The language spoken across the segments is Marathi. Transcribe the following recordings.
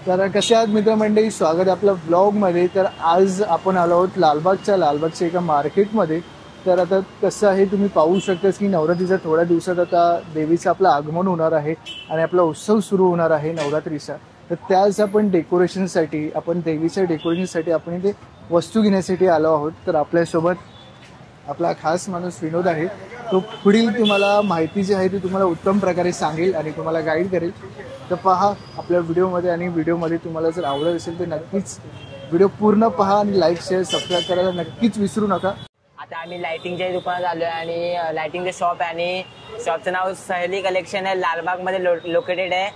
तर कसे आहात मित्रमंडळी, स्वागत आहे आपलं ब्लॉगमध्ये. तर आज आपण आलो आहोत लालबागच्या एका मार्केटमध्ये. तर आता कसं आहे तुम्ही पाहू शकता की नवरात्रीच्या थोड्या दिवसात आता देवीचं आपलं आगमन होणार आहे आणि आपला उत्सव सुरू होणार आहे नवरात्रीचा. तर त्याच आपण डेकोरेशनसाठी, आपण देवीच्या डेकोरेशनसाठी आपण इथे वस्तू घेण्यासाठी आलो आहोत. तर आपल्यासोबत आपला खास माणूस विनोद आहे. तो पुढील तुम्हाला माहिती जी आहे ती तुम्हाला उत्तम प्रकारे सांगेल आणि तुम्हाला गाईड करेल. तर पहा आपल्या व्हिडिओमध्ये, आणि व्हिडिओमध्ये तुम्हाला जर आवडत असेल तर नक्कीच व्हिडिओ पूर्ण पहा आणि लाईक शेअर सबस्क्राईब करायला नक्कीच विसरू नका. आता आम्ही लाइटिंगच्या दुकानात आलो आहे आणि लाइटिंगचं शॉप आहे आणि शॉपचं नाव सहेली कलेक्शन आहे. लालबागमध्ये लोकेटेड आहे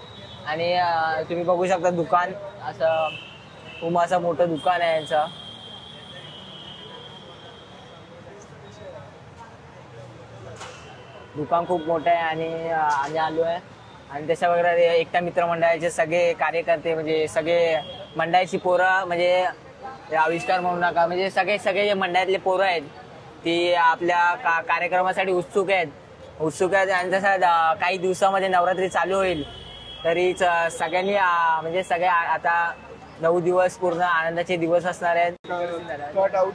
आणि तुम्ही बघू शकता दुकान असं खूप असं मोठं दुकान आहे यांचं. दुकान खूप मोठं आहे आणि आम्ही आलो आहे आणि त्याच्या वगैरे एकता मित्रमंडळाचे सगळे कार्यकर्ते, म्हणजे सगळे मंडळाची पोरं, म्हणजे आविष्कार म्हणू नका, म्हणजे सगळे जे मंडळातले पोरं आहेत ती आपल्या कार्यक्रमासाठी उत्सुक आहेत आणि जसं काही दिवसामध्ये नवरात्री चालू होईल तरी सगळ्यांनी म्हणजे सगळे आता 9 दिवस पूर्ण आनंदाचे दिवस असणार आहेत. कट आउट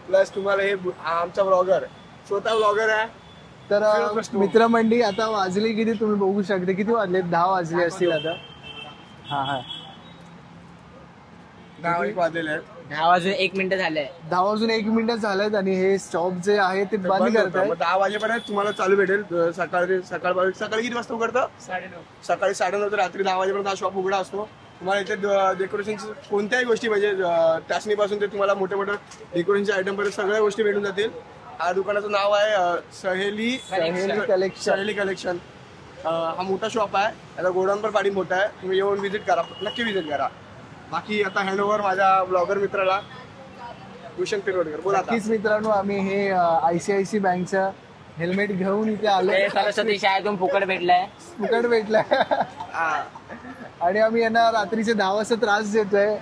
प्लस तुम्हाला हे आमचा ब्लॉगर, स्वतः ब्लॉगर आहे. तर मित्रमंडळी आता वाजले किती तुम्ही बघू शकता, किती वाजले? 10 वाजले असतील आता. हा 10 वाजलेले आहेत. 10 वाजून 1 मिनिट झालंय. 10 वाजून 1 मिनिट झालेत आणि हे स्टॉप जे आहे ते बंद करताय. 10 वाजेपर्यंत तुम्हाला चालू भेटेल. सकाळी किती वाजता उघडतं? 9:30. सकाळी 9:30 ते रात्री 10 वाजेपर्यंत हा शॉप उघडा असतो. तुम्हाला इथे डेकोरेशनची कोणत्याही गोष्टी, म्हणजे टाचणीपासून ते तुम्हाला मोठे डेकोरेशनचे आयटम पर्यंत सगळ्या गोष्टी भेटून जातील. हा दुकानाचं नाव आहे सहेली कलेक्शन. हा मोठा शॉप आहे. याचा गोडाऊन पण पाडी मोठा आहे. तुम्ही येऊन नक्की व्हिजिट करा. बाकी आता हँडओव्हर माझ्या ब्लॉगर मित्राला, भूषण पिरोडकर. बोला. नक्कीच मित्रांनो, आम्ही हे ICICI बँकचं हेल्मेट घेऊन इथे आलो. सरस्वती शाळेतून फुकट भेटलाय आणि आम्ही यांना रात्रीचे 10 वाजता त्रास देतोय.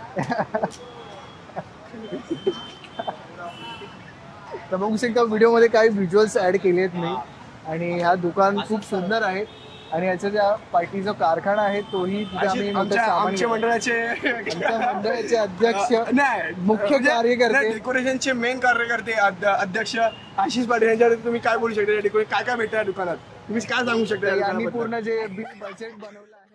तर बघू शकता व्हिडिओमध्ये काही व्हिज्युअल्स ऍड केले आहेत मी. आणि हा दुकान खूप सुंदर आहे आणि याचा ज्या पार्टीचा कारखाना आहे तोही तिथे आम्ही आमच्या मंडळाचे अध्यक्ष, मुख्य कार्यकर्ते, डेकोरेशनचे मेन कार्यकर्ते अध्यक्ष आशिष पाटील यांच्यावर तुम्ही काय बोलू शकता? डेकोरेशन काय भेटतं दुकानात, तुम्ही काय सांगू शकता? आम्ही पूर्ण जे बजेट बनवलं आहे.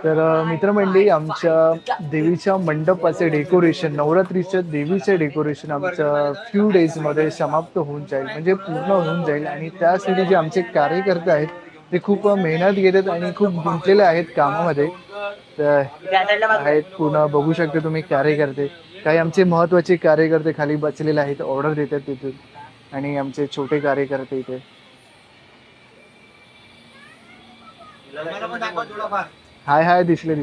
तर मित्रमंडळी, आमच्या देवीच्या मंडपाचे डेकोरेशन, नवरात्रीच्या देवीचे डेकोरेशन आमच्या फ्यू डेजमध्ये समाप्त होऊन जाईल, म्हणजे पूर्ण होऊन जाईल. आणि त्यासाठी जे आमचे कार्यकर्ते आहेत ते खूप मेहनत घेतात आणि खूप गुंतलेले आहेत कामामध्ये. तर आहेत पूर्ण बघू शकता तुम्ही कार्यकर्ते. काही आमचे महत्त्वाचे कार्यकर्ते खाली बसलेले आहेत, ऑर्डर देतात तिथून, आणि आमचे छोटे कार्यकर्ते इथे. हाय दिसले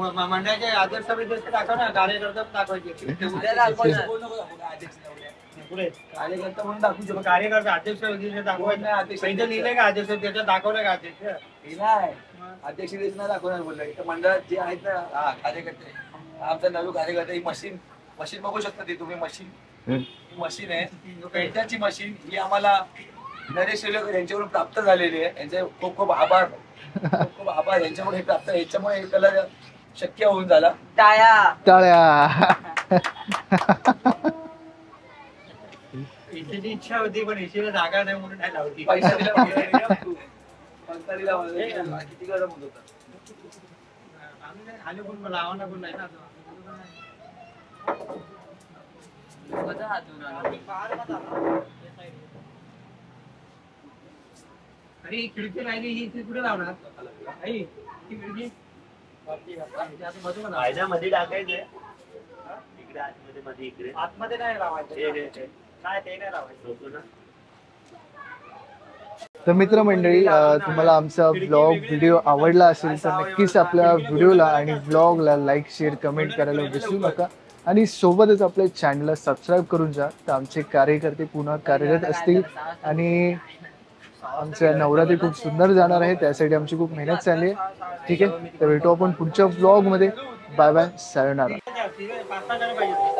मंडळाचे आदर्श दाखव ना, कार्यकर्ता दाखवायचे. कार्यकर्ता म्हणून दाखवू, कार्यकर्ता अध्यक्ष दाखवायचं नाही. लिहिलंय का अध्यक्ष? त्याच्यात दाखवलंय का अध्यक्ष? लिहिलाय अध्यक्ष नाही दाखवणार बोललं. मंडळात जे आहेत ना कार्यकर्ते, आमचा नवीन कार्यकर्ते, ही मशीन बघू शकता ती तुम्ही. मशीन मशीन आहे पेंटाची मशीन ही आम्हाला नरेश शेलकर यांच्याकडून प्राप्त झालेली आहे. यांचे खूप खूप आभार खूप आभार यांच्यामुळे हे प्राप्त याच्यामुळे हे कला शक्य होऊन झाला. टाळ्या. इथे इच्छा होती पण इथे जागा नाही म्हणून नाही लावली. पैसा दिला पैसा दिला किती गरम होत होता. आले पण लावाना पण नाही ना अरे खिडकी राहिली ही कुठे लावणार आई ही खिडकी मध्ये टाकायचंय इकडे आतमध्ये मध्ये इकडे आतमध्ये नाही लावायचं नाही ते नाही लावायचं. तर मित्रमंडळी तुम्हाला आमचा ब्लॉग व्हिडिओ आवडला असेल तर नक्कीच आपल्या व्हिडिओला आणि ब्लॉगला लाईक शेअर कमेंट करायला विसरू नका आणि सोबतच आपल्या चॅनलला सबस्क्राईब करून जा. तर आमचे कार्यकर्ते पुन्हा कार्यरत असतील आणि आमच्या नवरात्री खूप सुंदर जाणार आहे त्यासाठी आमची खूप मेहनत चालली आहे. ठीक आहे तर भेटू आपण पुढच्या ब्लॉगमध्ये. Bye bye. सायोनारा. पाच सहा जण पाहिजे.